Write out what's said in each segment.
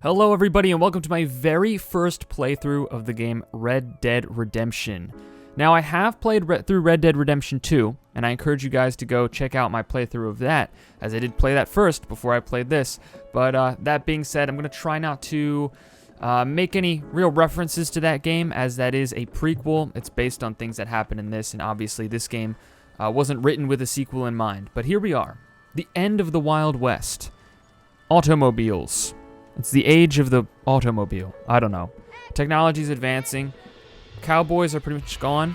Hello everybody and welcome to my very first playthrough of the game Red Dead Redemption. Now I have played through Red Dead Redemption 2, and I encourage you guys to go check out my playthrough of that, as I did play that first before I played this. But that being said, I'm going to try not to make any real references to that game, as that is a prequel. It's based on things that happened in this, and obviously this game wasn't written with a sequel in mind. But here we are, the end of the Wild West. Automobiles. It's the age of the automobile. I don't know. Technology's advancing. Cowboys are pretty much gone.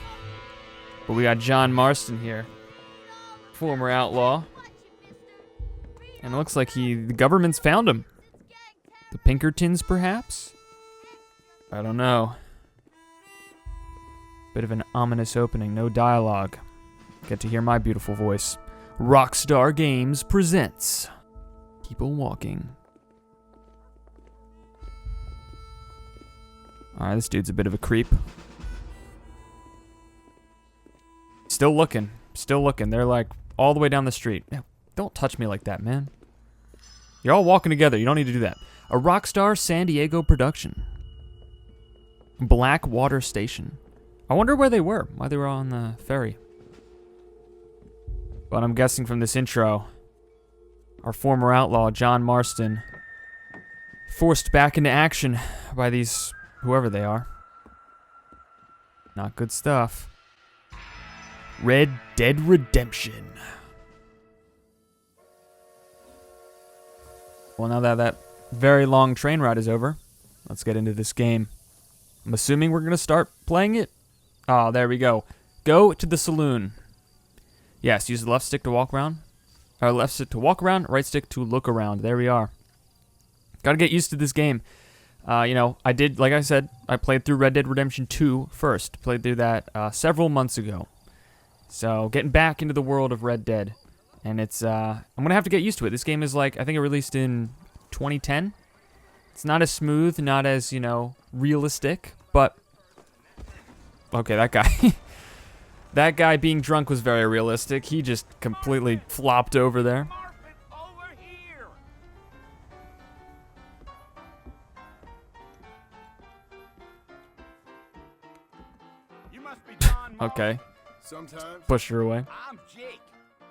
But we got John Marston here. Former outlaw. And it looks like the government's found him. The Pinkertons, perhaps? I don't know. Bit of an ominous opening. No dialogue. Get to hear my beautiful voice. Rockstar Games presents. Keep on walking. Alright, this dude's a bit of a creep. Still looking. Still looking. They're like all the way down the street. Yeah, don't touch me like that, man. You're all walking together. You don't need to do that. A Rockstar San Diego production. Blackwater Station. I wonder where they were. Why they were on the ferry. But I'm guessing from this intro, our former outlaw, John Marston, forced back into action by these... whoever they are. Not good stuff. Red Dead Redemption. Well, now that very long train ride is over, let's get into this game. I'm assuming we're going to start playing it. Oh, there we go. Go to the saloon. Yes, use the left stick to walk around. Or left stick to walk around, right stick to look around. There we are. Gotta get used to this game. You know, I did, like I said, I played through Red Dead Redemption 2 first. Played through that several months ago. So, getting back into the world of Red Dead. And it's, I'm going to have to get used to it. This game is like, I think it released in 2010. It's not as smooth, not as, you know, realistic, but... Okay, that guy. That guy being drunk was very realistic. He just completely flopped over there. Okay. Sometimes. Push her away. I'm Jake.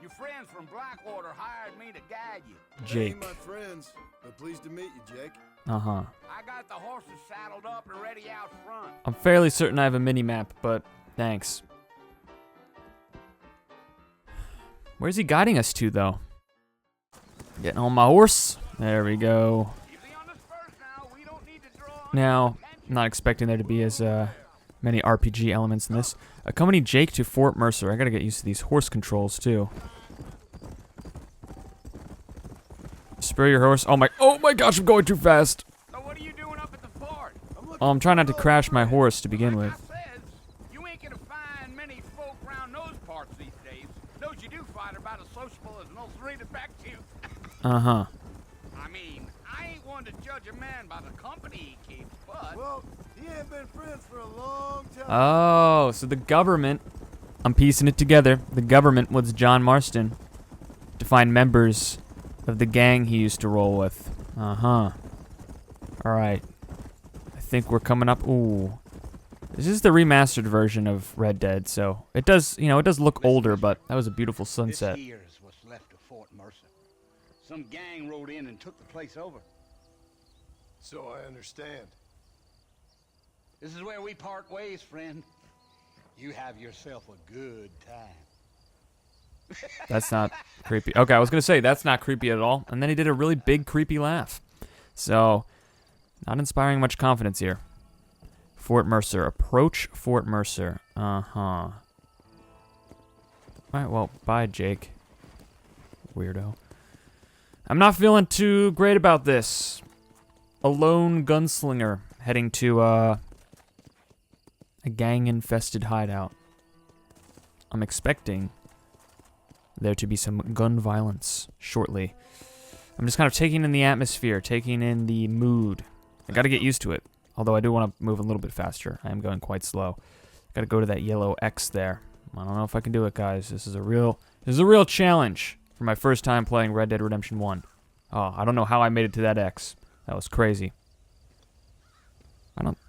Your friends from Blackwater hired me to guide you. Jake. They ain't my friends, but pleased to meet you, Jake. Uh-huh. I got the horses saddled up and ready out front. I'm fairly certain I have a mini-map, but thanks. Where's he guiding us to, though? Getting on my horse. There we go. You be on this first now. We don't need to draw on Now, I'm not expecting there to be as many RPG elements in this. Accompany Jake to Fort Mercer. I gotta get used to these horse controls, too. Spur your horse. Oh my gosh, I'm going too fast. So what are you doing up at the fort? Oh, I'm trying not to crash my horse to begin with. Like I said, you ain't gonna find many folk around those parts these days. Those you do find are about as sociable as an old serrated back tooth. Uh-huh. I mean, I ain't one to judge a man by the company he keeps, but... Well, he ain't been friends for a long time. Oh, so the government, I'm piecing it together. The government was John Marston to find members of the gang he used to roll with. Uh-huh. Alright. I think we're coming up. Ooh. This is the remastered version of Red Dead, so it does, you know, it does look older, but that was a beautiful sunset. This here's what's left of Fort Mercer. Some gang rode in and took the place over. So I understand. This is where we part ways, friend. You have yourself a good time. That's not creepy. Okay, I was going to say, that's not creepy at all. And then he did a really big, creepy laugh. So, not inspiring much confidence here. Fort Mercer. Approach Fort Mercer. Uh-huh. Alright, well, bye, Jake. Weirdo. I'm not feeling too great about this. A lone gunslinger heading to, a gang-infested hideout. I'm expecting there to be some gun violence shortly. I'm just kind of taking in the atmosphere, taking in the mood. I gotta get used to it. Although I do want to move a little bit faster. I am going quite slow. Gotta go to that yellow X there. I don't know if I can do it, guys. This is a real challenge for my first time playing Red Dead Redemption 1. Oh, I don't know how I made it to that X. That was crazy.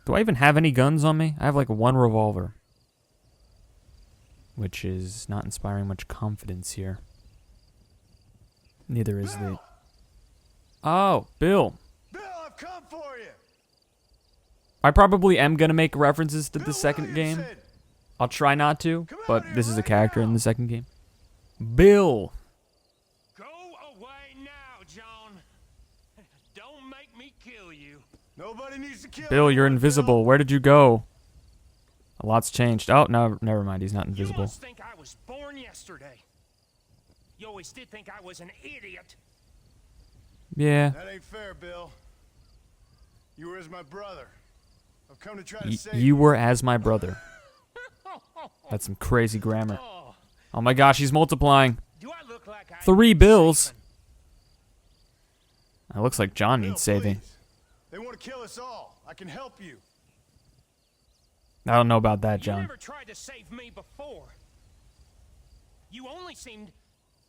Do I even have any guns on me? I have like one revolver. Which is not inspiring much confidence here. Neither is the... Oh, Bill. Bill, I've come for you. I probably am going to make references to the Bill second game. Williamson. I'll try not to, Come but out here this is a right character in now. the second game. Bill. Go away now, John. Don't make me kill you. Nobody needs to kill Bill, you're anyone, invisible. Bill. Where did you go? A lot's changed. Oh, no, never mind. He's not You invisible. must think I was born yesterday. You always did think I was an idiot. Yeah. That ain't fair, Bill. You were as my brother. I've come to try to save You were as my brother. That's some crazy grammar. Oh my gosh, he's multiplying. Do I look like I 3 need bills. saving? It looks like John Bill, needs saving. please. They want to kill us all. I can help you. I don't know about that, You John. never tried to save me before. You only seemed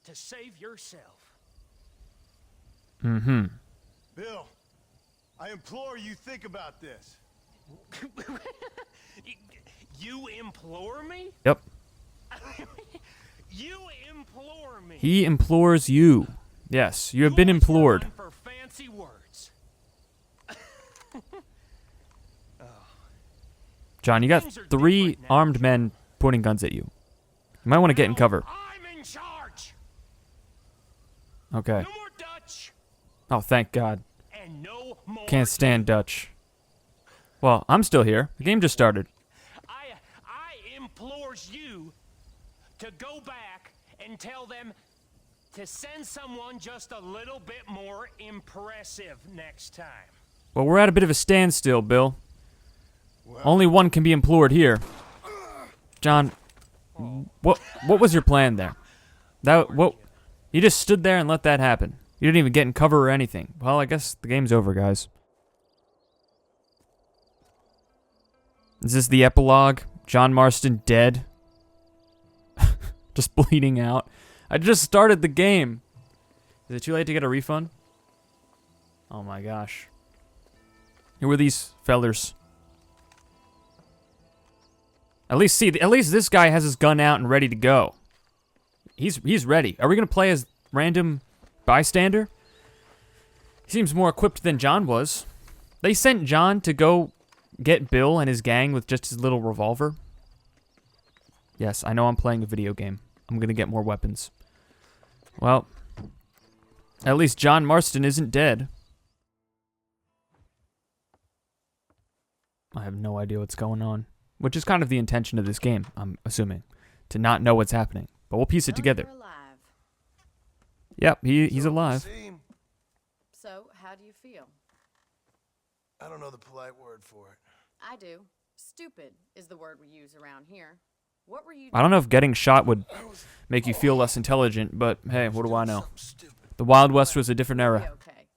to save yourself. Mm-hmm. Bill, I implore you, think about this. You implore me? Yep. You implore me. He implores you. Yes, you have been always run implored. For fancy words. John, you got Things are 3 different now. armed men pointing guns at you. You might want to get in Now cover. I'm in charge. Okay. No more Dutch Oh, thank God. and no more. Can't stand Dutch. Well, I'm still here. The game just started. I implores you to go back and tell them to send someone just a little bit more impressive next time. Well, we're at a bit of a standstill, Bill. Well, Only one can be implored here. John, what was your plan there? You just stood there and let that happen. You didn't even get in cover or anything. Well, I guess the game's over, guys. Is this the epilogue? John Marston dead? Just bleeding out. I just started the game. Is it too late to get a refund? Oh my gosh. Who are these fellers? At least this guy has his gun out and ready to go. He's ready. Are we gonna play as random bystander? He seems more equipped than John was. They sent John to go get Bill and his gang with just his little revolver. Yes, I know I'm playing a video game. I'm gonna get more weapons. Well, at least John Marston isn't dead. I have no idea what's going on. Which is kind of the intention of this game, I'm assuming. To not know what's happening. But we'll piece it together. You're alive. Yep, he's so it would alive. seem. So, how do you feel? I don't know the polite word for it. I do. Stupid is the word we use around here. What were you I don't know if getting shot would make you feel less intelligent, but hey, what do I know? Something stupid. The Wild West was a different You'll be era. okay.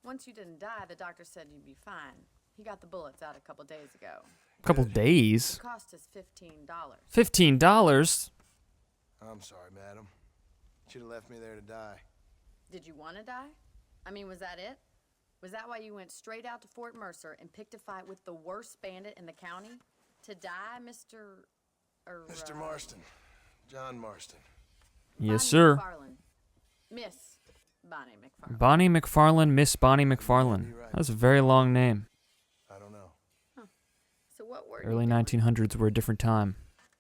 Once you didn't die, the doctor said you'd be fine. He got the bullets out a couple days ago. A couple days. It cost us $15. $15? I'm sorry, madam. Should have left me there to die. Did you want to die? I mean, was that it? Was that why you went straight out to Fort Mercer and picked a fight with the worst bandit in the county? To die, Mr. Mr. Marston. John Marston. Yes, sir. McFarlane. Miss Bonnie McFarlane. Bonnie McFarlane, Miss Bonnie McFarlane. You're right. That's a very long name. I don't know. So what were Early you doing? 1900s were a different time.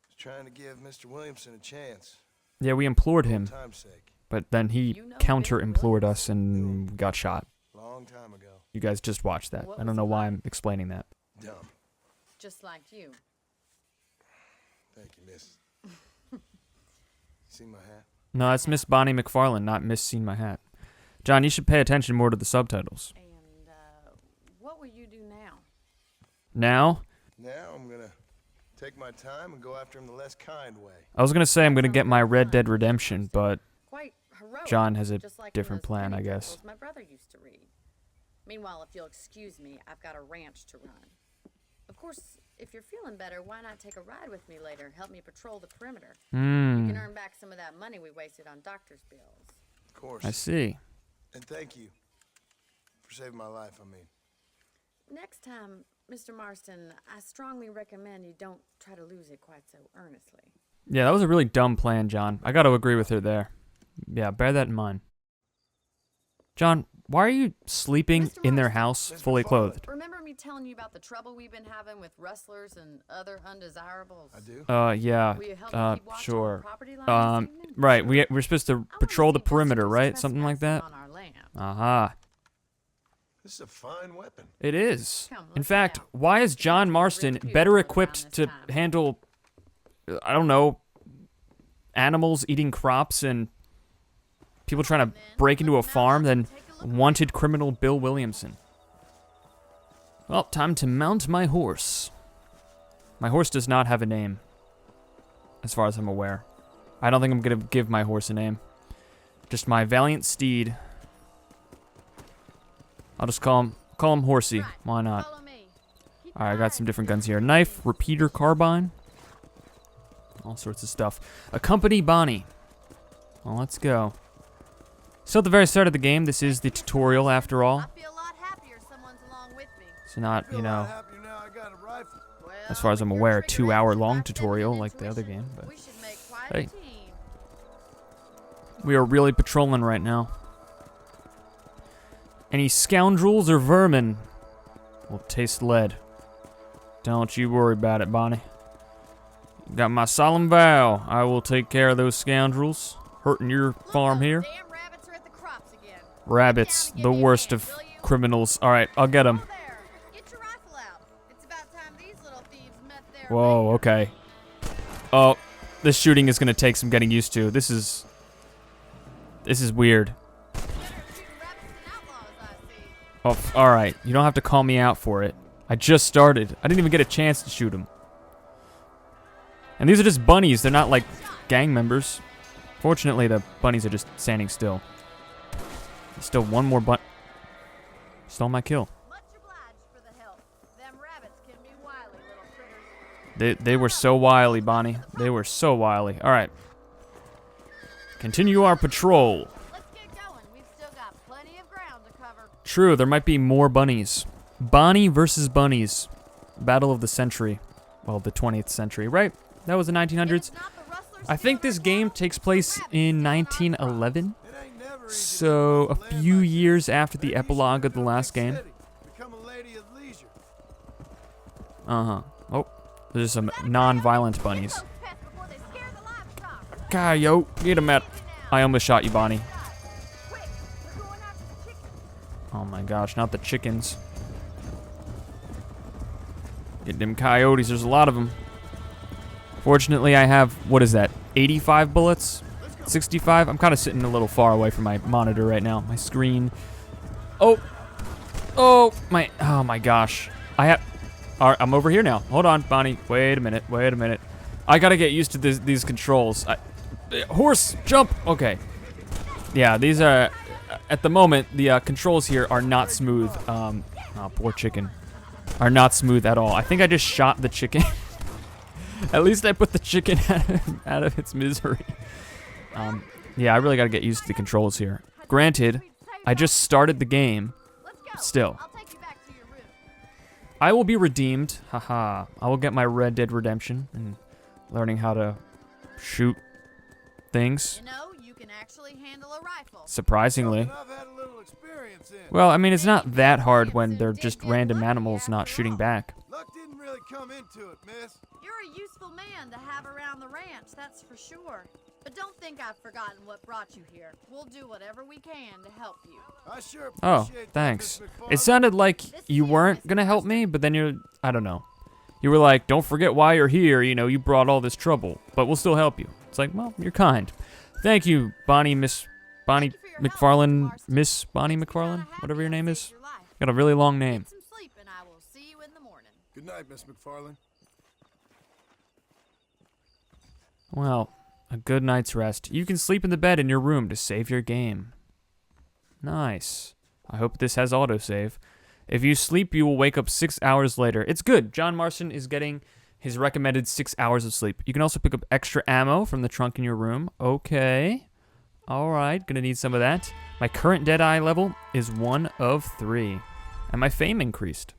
Was trying to give Mr. Williamson a chance. Yeah, we implored him, For time's sake. but then he You know counter-implored Bill us and got shot. Long time ago. You guys just watched that. What I was don't know he why like? I'm explaining that. Dumb. Just like you. Thank you, miss. See my hat? No, it's Miss Bonnie McFarlane, not Miss Seen My Hat. John, you should pay attention more to the subtitles. And what will you do now? Now, Now I'm gonna take my time and go after him the less kind way. I was going to say I'm going to get my Red Dead Redemption, but Quite heroic. John has a just like in different those plan, penny I guess. dreadfuls my brother used to read. Meanwhile, if you'll excuse me, I've got a ranch to run. Of course, if you're feeling better, why not take a ride with me later? Help me patrol the perimeter. You can earn back some of that money we wasted on doctor's bills. Of course. I see. And thank you for saving my life, I mean. Next time, Mr. Marston, I strongly recommend you don't try to lose it quite so earnestly. Yeah, that was a really dumb plan, John. I got to agree with her there. Yeah, bear that in mind. John, why are you sleeping Mr. in their Marston. house fully clothed? Remember me telling you about the trouble we've been having with rustlers and other undesirables? I do. Yeah. Will you help me keep watch on Sure. the property line this evening? Right. We're supposed to I wanna patrol see the if this perimeter, dude's right? Something like that. trespassing on our land. Aha. This is a fine weapon. It is. Come, In let's fact, get out. why is John Rip Marston the better fuel equipped down to this time. handle, I don't know, animals eating crops and people trying to break into a farm than wanted criminal Bill Williamson? Well, time to mount my horse. My horse does not have a name, as far as I'm aware. I don't think I'm going to give my horse a name. Just my valiant steed. I'll just call him Horsey. Right, Why not? follow me. Keep Alright, I your got eyes some different peeled. guns here. Knife, repeater carbine. All sorts of stuff. Accompany Bonnie. Well, let's go. So at the very start of the game, this is the tutorial after all. I feel a lot happier someone's along with me. It's not, Feel you a lot know, happier now I got a rifle. Well, as far as I'm with aware, your a trigger 2-hour-long action, tutorial feminine like the other intuition, game, but we should make quite hey. a team. we are really patrolling right now. Any scoundrels or vermin will taste lead. Don't you worry about it, Bonnie. Got my solemn vow. I will take care of those scoundrels hurting your Look, farm those here. damn rabbits are at the crops again. Rabbits, Get down and the give me a worst hand, of will you? criminals. All right, I'll get them. Whoa there. Get your rifle out. It's about time these little thieves met their Whoa, maker. okay. Oh, this shooting is gonna take some getting used to. This is weird. Better shoot rabbits than outlaws, I see. Oh, all right. You don't have to call me out for it. I just started. I didn't even get a chance to shoot them. And these are just bunnies. They're not like gang members. Fortunately, the bunnies are just standing still. Still one more stole my kill. Much obliged for the help. Them rabbits can be wily little critters. They were so wily, Bonnie. They were so wily. All right. Continue our patrol. Let's get going. We've still got plenty of ground to cover. True, there might be more bunnies. Bonnie versus bunnies. Battle of the century. Well, the 20th century, right? That was the 1900s. It's not the rustlers I think stealing this our game crops, takes it's the place rabbits in stealing our 1911. It ain't never easy to So, a live like few this. years after Maybe the you should epilogue of move the to a last big game. city. Become a lady of leisure. Uh-huh. Oh, there's some non-violent bunnies. crops. Get those pests before they scare the livestock. Coyote, get him out. I almost shot you, Bonnie. Quick, we're going after the chickens. Oh my gosh, not the chickens. Get them coyotes, there's a lot of them. Fortunately, I have, what is that, 85 bullets? 65? I'm kind of sitting a little far away from my monitor right now, my screen. Oh my gosh. All right, I'm over here now. Hold on, Bonnie. Wait a minute. I gotta get used to these controls. Horse, jump. Okay. Yeah, these are, at the moment, the controls here are not smooth. Oh, poor chicken. Are not smooth at all. I think I just shot the chicken. At least I put the chicken out of its misery. Yeah, I really gotta get used to the controls here. Granted, I just started the game. Let's go. Still. I'll take you back to your room. I will be redeemed. Haha. I will get my Red Dead Redemption and learning how to shoot things. You know, you can actually handle a rifle. Surprisingly. Something I've had a little experience in. Well, I mean, it's not that hard when they're just random animals not shooting back. Luck didn't really come into it, miss. You're a useful man to have around the ranch, that's for sure. But don't think I've forgotten what brought you here. We'll do whatever we can to help you. I sure Oh, appreciate that, thanks. Miss McFarlane. It sounded like you weren't gonna help me, but then I don't know. You were like, don't forget why you're here, you brought all this trouble, but we'll still help you. It's like, well, you're kind. Thank you, Bonnie Thank you for your help, McFarlane, Marston. Miss Bonnie Makes me McFarlane, kinda happy whatever your I name saved is. your life. Got a really long name. Get some sleep and I will see you in the morning. Good night, Miss McFarlane. Well, a good night's rest. You can sleep in the bed in your room to save your game. Nice. I hope this has autosave. If you sleep, you will wake up 6 hours later. It's good. John Marston is getting his recommended 6 hours of sleep. You can also pick up extra ammo from the trunk in your room. Okay. All right, gonna need some of that. My current Deadeye level is 1 of 3. And my fame increased.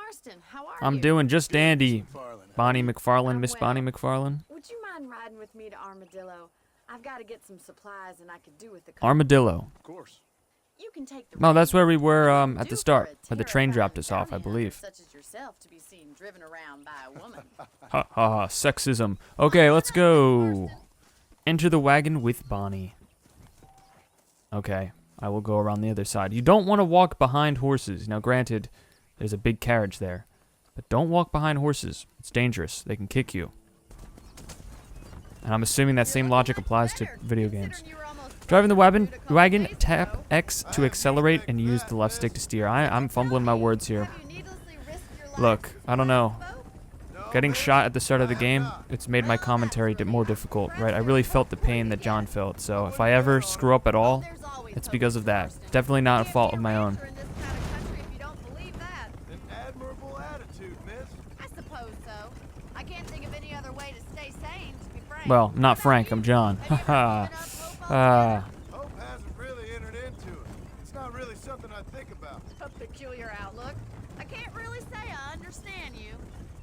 Marston. How are you? I'm doing just dandy. McFarlane. Bonnie McFarlane, I'm Miss Bonnie well. McFarlane. Would you mind riding with me to Armadillo? I've got to get some supplies, and I could do with the. Armadillo. Of course. You can take the. No, that's where we reins. were What would at you the do start, for a where the train dropped terrifying us off, I bounty hunter believe. Such as yourself to be seen driven around by a woman. Ha ha, sexism. Okay, let's go. Enter the wagon with Bonnie. Okay, I will go around the other side. You don't want to walk behind horses. Now, granted, there's a big carriage there. But don't walk behind horses. It's dangerous. They can kick you. And I'm assuming that same logic applies to video games. Driving the wagon, tap X to accelerate and use the left stick to steer. I'm fumbling my words here. Look, I don't know. Getting shot at the start of the game, it's made my commentary more difficult, right? I really felt the pain that John felt, so if I ever screw up at all, it's because of that. Definitely not a fault of my own. An admirable attitude, miss. I suppose so. I can't think of any other way to stay sane, to be frank. Well, not Frank, I'm John. Haha. Hope hasn't really entered into it. It's not really something I think about. A peculiar outlook. I can't really say I understand you.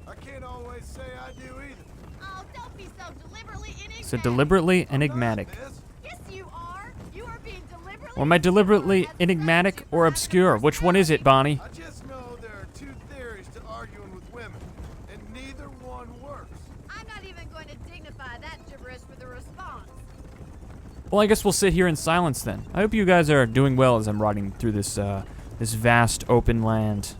I can't always say I do either. Oh, don't be so deliberately enigmatic. So deliberately enigmatic. Miss, Yes, you are. You are being deliberately. Or am I deliberately enigmatic or obscure? Which one is it, Bonnie? I just know there are two theories to arguing with women, and neither one works. I'm not even going to dignify that gibberish with a response. Well, I guess we'll sit here in silence then. I hope you guys are doing well as I'm riding through this this vast open land.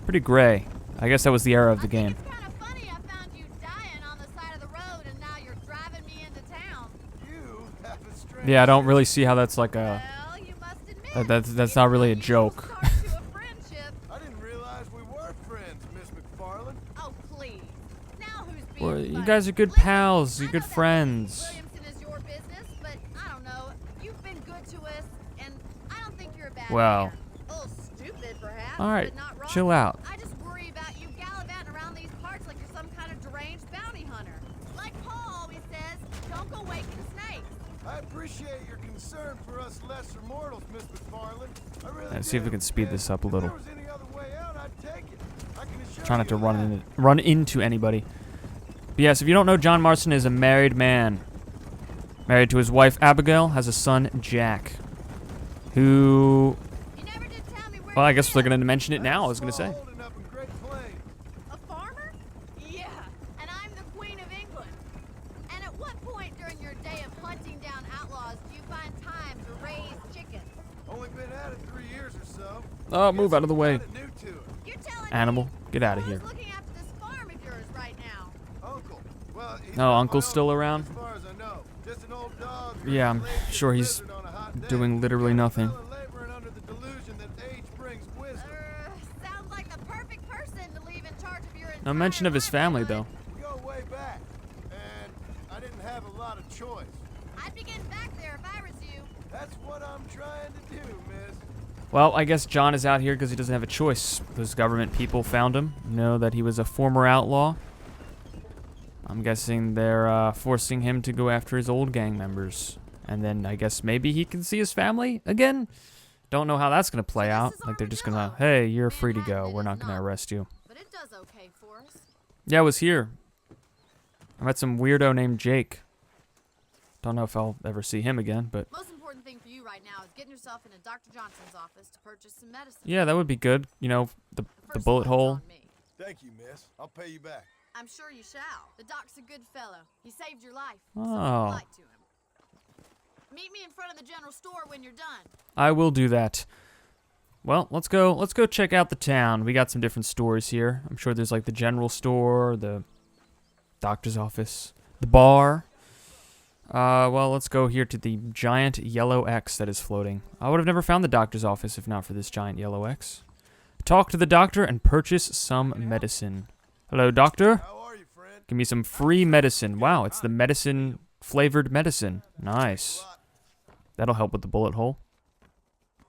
Pretty gray. I guess that was the era of the game. It's kind of funny I found you dying on the side of the road, and now you're driving me into town. You have a strange. Yeah, I don't really see how that's like a. Well, you must admit. That's not really a joke. Start to a friendship. I didn't realize we were friends, Miss McFarlane. Oh, please. Now who's being Well, you funny? guys are good Listen, pals. You're I good know that friends. Williamson is your business, but I don't know. You've been good to us, and I don't think you're a bad Well. man. A little stupid, perhaps. All right, but not wrong. chill out. I just worry about you gallivanting around these parts like you're some kind of deranged bounty hunter. Like Paul always says, don't go waking snakes. I appreciate your concern for us lesser mortals, Miss McFarlane. I really Let's see if we do. can speed this up a If little. there was any other way out, I'd take it. I can assure Try not to you that. run into anybody. But yes, if you don't know, John Marston is a married man. Married to his wife Abigail, has a son Jack, who. You never did tell me where Well, I you guess they're live. gonna mention it now. I was gonna say. Holding up in Great Plains. A farmer? Yeah, and I'm the Queen of England. And at what point during your day of hunting down outlaws do you find time to raise chickens? Only been at it 3 years or so. Oh, move Guess out of the I'm way. kinda new to it. You're telling Animal, me get out of who's here. looking after this farm of yours right now? Uncle. Well, he's Oh, not my Uncle's still uncle, around? As far as I know. Just an old dog. Yeah, I'm lazy as sure a he's lizard on a hot day. doing literally nothing. Fella laboring under the delusion that age brings wisdom. Sounds like the perfect person to leave in charge of your entire No mention of his family though. We go way back, and I didn't have a lot of choice. I'd be getting back there if I was you. That's what I'm trying to do, miss. Well, I guess John is out here because he doesn't have a choice. Those government people found him, know that he was a former outlaw. I'm guessing they're forcing him to go after his old gang members. And then I guess maybe he can see his family again? Don't know how that's going to play out. Like they're just going to, hey, you're free to go. We're not going to arrest you. But it does okay for us. Yeah, I was here. I met some weirdo named Jake. Don't know if I'll ever see him again, but Most important thing for you right now is getting yourself into Dr. Johnson's office to purchase some medicine. yeah, that would be good. You know, the First bullet one's hole. on me. Thank you, miss. I'll pay you back. I'm sure you shall. The doc's a good fellow. He saved your life. So Oh. polite to him. Meet me in front of the general store when you're done. I will do that. Well, let's go check out the town. We got some different stores here. I'm sure there's like the general store, the doctor's office, the bar. Well, let's go here to the giant yellow X that is floating. I would have never found the doctor's office if not for this giant yellow X. Talk to the doctor and purchase some medicine. Hello, doctor. How are you, friend? Give me some free medicine. Wow, it's the medicine flavored medicine. Nice. That'll help with the bullet hole.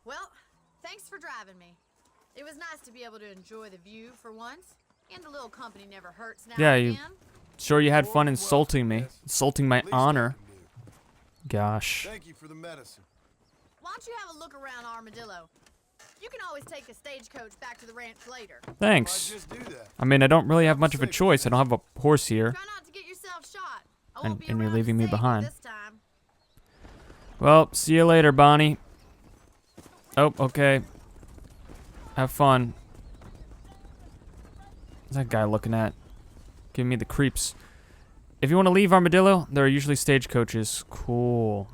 Well, thanks for driving me. It was nice to be able to enjoy the view for once. And a little company never hurts now Yeah, and you- again. Sure you had fun insulting me. Insulting my Least I honor. can do. Gosh. Thank you for the medicine. Why don't you have a look around Armadillo? You can always take a stagecoach back to the ranch later. Thanks. Just do that. I mean, I don't really have much of a choice. I don't have a horse here. Try not to get yourself shot. I won't be And you're around to leaving me save you behind. this time. Well, see you later, Bonnie. Oh, okay. Have fun. What's that guy looking at? Giving me the creeps. If you want to leave Armadillo, there are usually stagecoaches. Cool.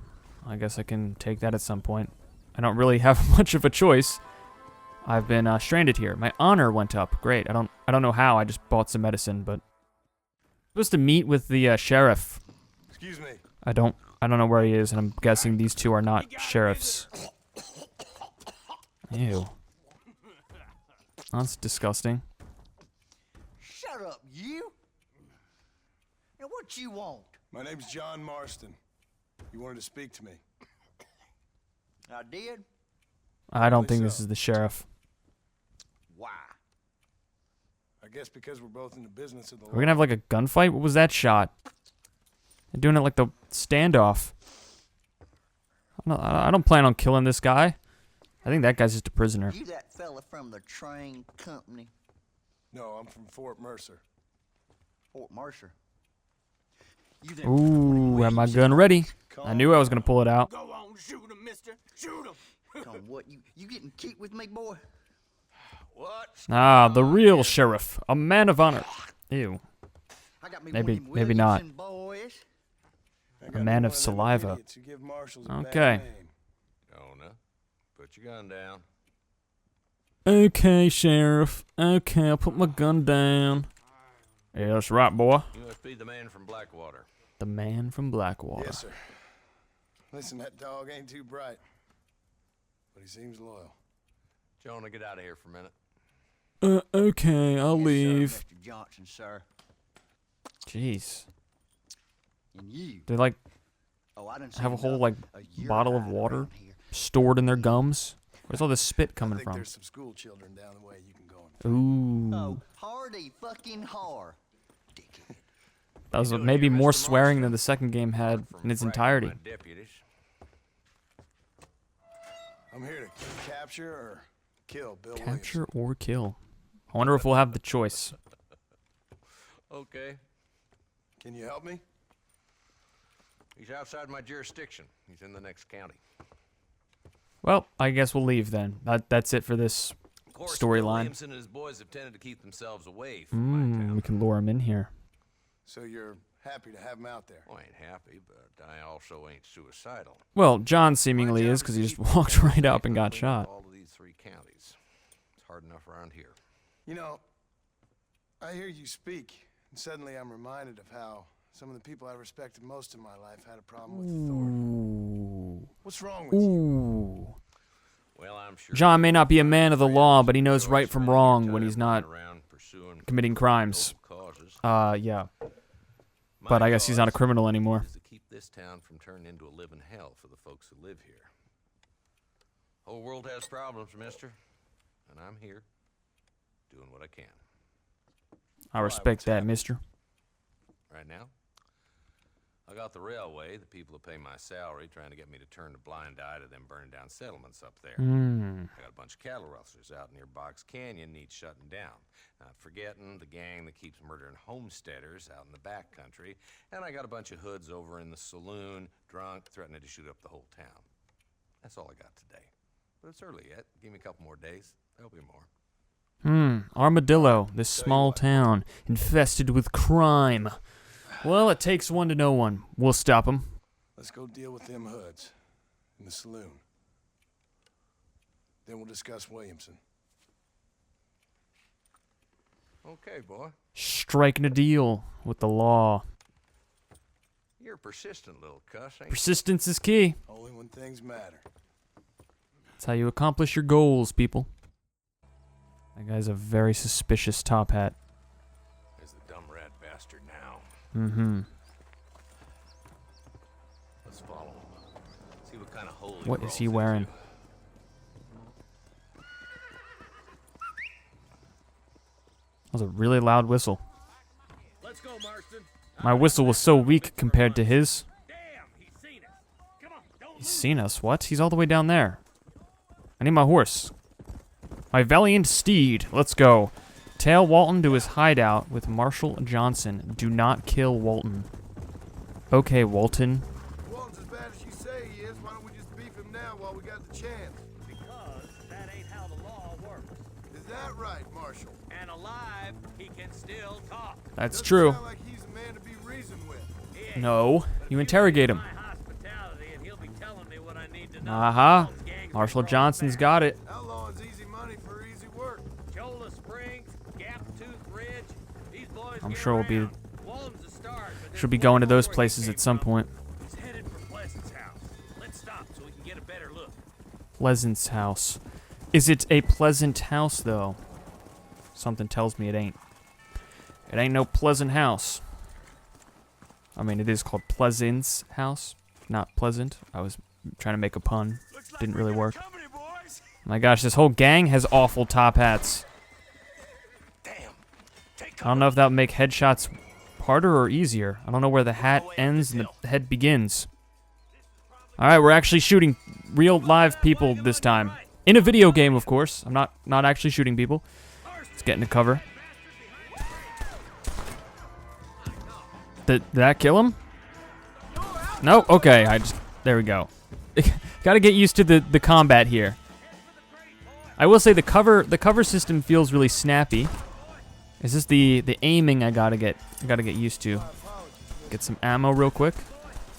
I guess I can take that at some point. I don't really have much of a choice. I've been stranded here. My honor went up. Great. I don't know how. I just bought some medicine, but supposed to meet with the sheriff. Excuse me. I don't know where he is, and I'm guessing these two are not sheriffs. Ew. That's disgusting. Shut up, you! Now what you want? My name's John Marston. You wanted to speak to me. I did? I don't think this is the sheriff. Why? I guess because we're both in the business of the law. We're gonna have like a gunfight? What was that shot? They're doing it like the standoff. I don't plan on killing this guy. I think that guy's just a prisoner. You that fella from the train company? No, I'm from Fort Mercer. Fort Mercer. You them Ooh, have my gun ready. I knew I was gonna pull it out. Go on, shoot him, mister. Shoot him. Come on, what? You getting cute with me, boy? What? Ah, the real sheriff. A man of honor. Ew. I got me Maybe- one of them maybe not. Williamson boys. I got man one of them saliva. idiots who give marshals a bad Okay. name. Jonah, put your gun down. Okay, sheriff. Okay, I'll put my gun down. Yeah, that's right, boy. You must be the man from Blackwater. The man from Blackwater. Yes, sir. Listen, that dog ain't too bright, but he seems loyal. Jonah, get out of here for a minute. Okay, I'll Yes, leave. Sir, Mr. Johnson, sir. Jeez. And you. They like Oh, I didn't have a whole like year bottle of hiding water around here. stored in their gums. Where's all this spit I coming think from? there's some school children down the way you can go and Ooh. Oh, hardy fucking har. Dickhead. That was doing maybe here, more Mr. swearing Marston? than the second game had From in its frightening entirety. my deputies. I'm here to capture or kill Bill Capture or kill. I wonder if we'll have the choice. Okay. Williams. Can you help me? He's outside my jurisdiction. He's in the next county. Well, I guess we'll leave then. That's it for this Of course, storyline. Bill Williamson and his boys have tended to keep themselves away from my town. We can lure him in here. So you're happy to have him out there? Well, I ain't happy, but I also ain't suicidal. Well, John seemingly job is is because to he just keep walked right up and got Clean shot. All of these 3 counties. It's hard enough around here. You know, I hear you speak, and suddenly I'm reminded of how some of the people I respected most in my life had a problem with authority. Ooh. What's wrong with you? Ooh. Well, I'm sure John may not be a man of the law, but he knows you're right from spending your wrong time when he's running not around pursuing committing crimes. noble causes. Yeah. My But I guess he's not a cause criminal anymore. is to keep this town from turning into a living hell for the folks who live here. Whole world has problems, mister, and I'm here doing what I can. I respect that, mister. Right now, I got the railway, the people who pay my salary, trying to get me to turn a blind eye to them burning down settlements up there. I got a bunch of cattle rustlers out near Box Canyon needs shutting down. Not forgetting the gang that keeps murdering homesteaders out in the back country. And I got a bunch of hoods over in the saloon, drunk, threatening to shoot up the whole town. That's all I got today. But it's early yet. Give me a couple more days. There'll be more. Armadillo, this small town, infested with crime. Well, it takes one to know one. We'll stop him. Let's go deal with them hoods in the saloon. Then we'll discuss Williamson. Okay, boy. Striking a deal with the law. You're a persistent little cuss, ain't you? Persistence is key. Only when things matter. That's how you accomplish your goals, people. That guy's a very suspicious top hat. There's the dumb rat bastard now. Let's follow him. See what kind of hole he What is he crawls wearing? into. That was a really loud whistle. Let's go, Marston. My whistle was so weak compared to his. Damn, he's seen us. Come on, don't He's seen us. What? He's all the way down there. I need my horse. My valiant steed. Let's go. Tail Walton to his hideout with Marshall Johnson. Do not kill Walton. Okay, Walton. Walton's as bad as you say he is. Why don't we just beef him now while we got the chance? Because that ain't how the law works. Is that right, Marshall? And alive, he can still talk. That's Doesn't true. sound like he's a man to be reasoned with. He ain't. No, you interrogate him. My hospitality, and he'll be telling me what I need to know. Aha. Those gangs Marshall are all Johnson's back. got it. Outlawing's easy money for easy work. Cholla Springs, Gap Tooth Ridge. These boys I'm get sure we'll be around. Walton's a start, but should be there's going to one those more places he at came some from. point. He's headed for Pleasant's house. Let's stop so we can get a better look. Pleasant's house. Is it a pleasant house though? Something tells me it ain't. It ain't no pleasant house. I mean, it is called Pleasant's house, not pleasant. I was trying to make a pun. Didn't really work. My gosh, this whole gang has awful top hats. I don't know if that would make headshots harder or easier. I don't know where the hat ends and the head begins. Alright, we're actually shooting real live people this time. In a video game, of course. I'm not actually shooting people. Let's get into cover. Did that kill him? No? Okay, there we go. Gotta get used to the combat here. I will say the cover system feels really snappy. Is this the aiming I gotta get used to? Get some ammo real quick.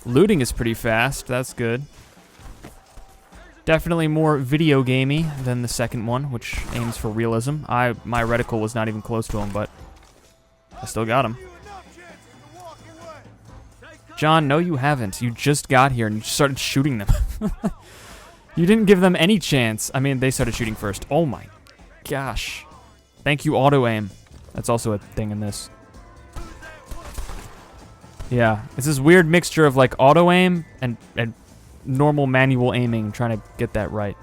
Looting is pretty fast. That's good. Definitely more video gamey than the second one, which aims for realism. My reticle was not even close to him, but I still got him. John, no you haven't. You just got here and you started shooting them. You didn't give them any chance. I mean, they started shooting first. Oh my gosh. Thank you, auto aim. That's also a thing in this. Yeah, it's this weird mixture of like auto aim and normal manual aiming, trying to get that right.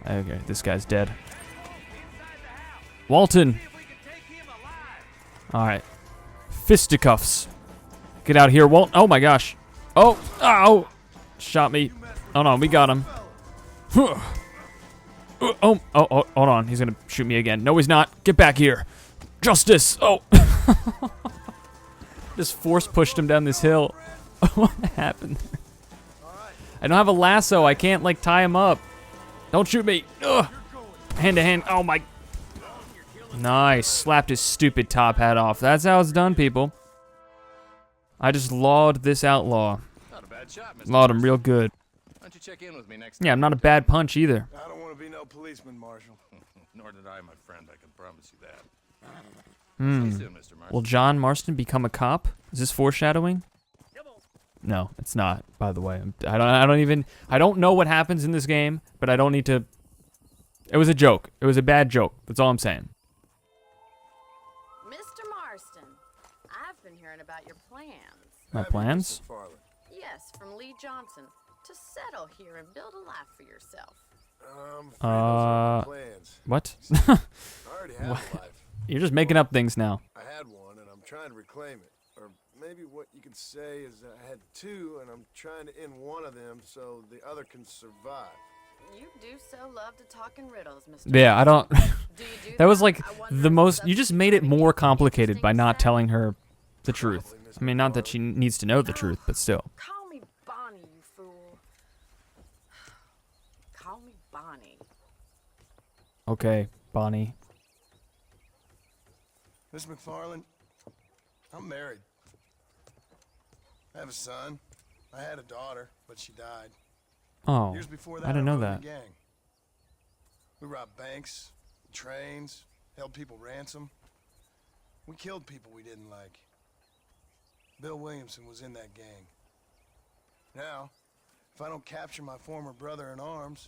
Okay, this guy's dead. Walton. All right, fisticuffs. Get out here, Walt. Oh my gosh. Oh, ow. Shot me. Oh no, we got him. Oh, hold on. He's gonna shoot me again. No, he's not. Get back here. Justice. Oh. Just force pushed him down this hill. What happened there? I don't have a lasso. I can't like tie him up. Don't shoot me. Ugh. Hand to hand. Oh my. Nice. Slapped his stupid top hat off. That's how it's done, people. I just lawed this outlaw. Not a bad shot, Mr. Lawed him real good. Why don't you check in with me next time? Yeah, I'm not a bad punch either. I don't want to be no policeman, Marshal. Nor did I, my friend. I can promise you that. Hmm. See you soon, Mr. Marston. Will John Marston become a cop? Is this foreshadowing? No, it's not, by the way. I don't know what happens in this game, but I don't need to. It was a joke. It was a bad joke. That's all I'm saying. Mr. Marston, I've been hearing about your plans. My plans? McFarlane. Yes, from Lee Johnson. To settle here and build a life for yourself. I'm afraid those are my plans. What? I already have a life. You're just making up things now. I had one, and I'm trying to reclaim it. Or maybe what you could say is that I had two, and I'm trying to end one of them so the other can survive. You do so love to talk in riddles, Mr. Yeah, I don't. Do you do That was like I wonder the if most. You substance just made it might be more complicated by not interesting telling her the truth. I mean, not that she needs to know the truth, but still. Call me Bonnie, you fool. Call me Bonnie. Okay, Bonnie. Miss McFarlane, I'm married. I have a son. I had a daughter, but she died. Oh, Years before that, I didn't know run a that. gang. We robbed banks, trains, held people ransom. We killed people we didn't like. Bill Williamson was in that gang. Now, if I don't capture my former brother in arms,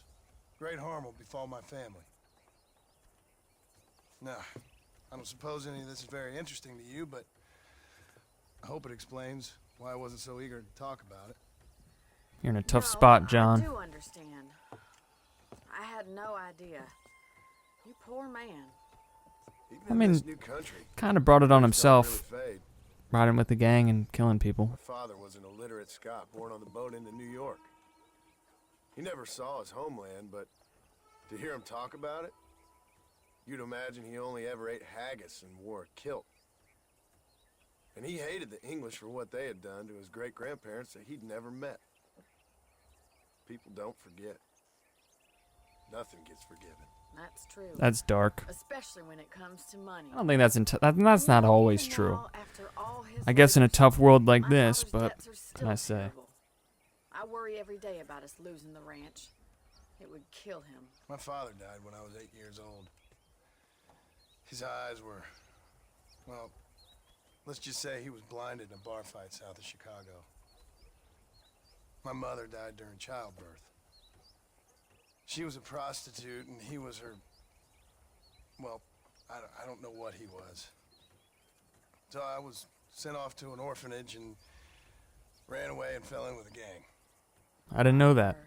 great harm will befall my family. Now, I don't suppose any of this is very interesting to you, but I hope it explains why I wasn't so eager to talk about it. You're in a tough No, spot, I John. do understand. I had no idea. You poor man. Even I in mean, this new country, Kind of brought it on things don't himself, really fade. riding with the gang and killing people. My father was an illiterate Scot born on the boat into New York. He never saw his homeland, but to hear him talk about it, You'd imagine he only ever ate haggis and wore a kilt. And he hated the English for what they had done to his great-grandparents that he'd never met. People don't forget. Nothing gets forgiven. That's true. That's dark. Especially when it comes to money. I don't think that's not always Even true. now, after all his I guess in a labors, tough world like my this, father's but debts are what still can I say? terrible. I worry every day about us losing the ranch. It would kill him. My father died when I was 8 years old. His eyes were, well, let's just say he was blinded in a bar fight south of Chicago. My mother died during childbirth. She was a prostitute and he was her, well, I don't know what he was. So I was sent off to an orphanage and ran away and fell in with a gang. I didn't know that.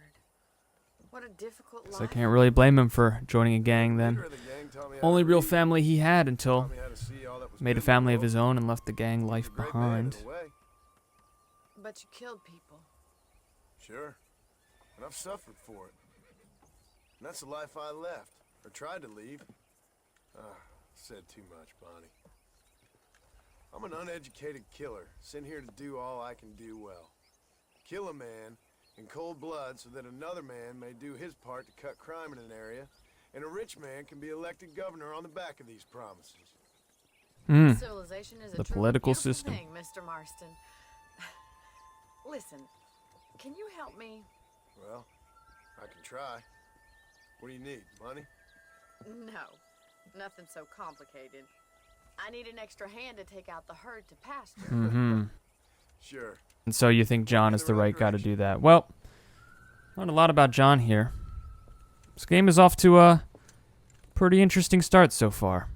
What a difficult So I life. can't really blame him for joining a gang The then. leader of the gang taught me how Only to real read, family he had taught until me how to see all that was made a good in the family of world. his own and left the gang He was life a great man behind. in a way. But you killed people. Sure. And I've suffered for it. And that's the life I left, or tried to leave. Said too much, Bonnie. I'm an uneducated killer, sent here to do all I can do well. Kill a man in cold blood so that another man may do his part to cut crime in an area, and a rich man can be elected governor on the back of these promises. Civilization is a The truly political beautiful system. thing, Mr. Marston. Listen, can you help me? Well, I can try. What do you need, money? No, nothing so complicated. I need an extra hand to take out the herd to pasture. Sure. And so you think John is the right guy to do that. Well, learned a lot about John here. This game is off to a pretty interesting start so far.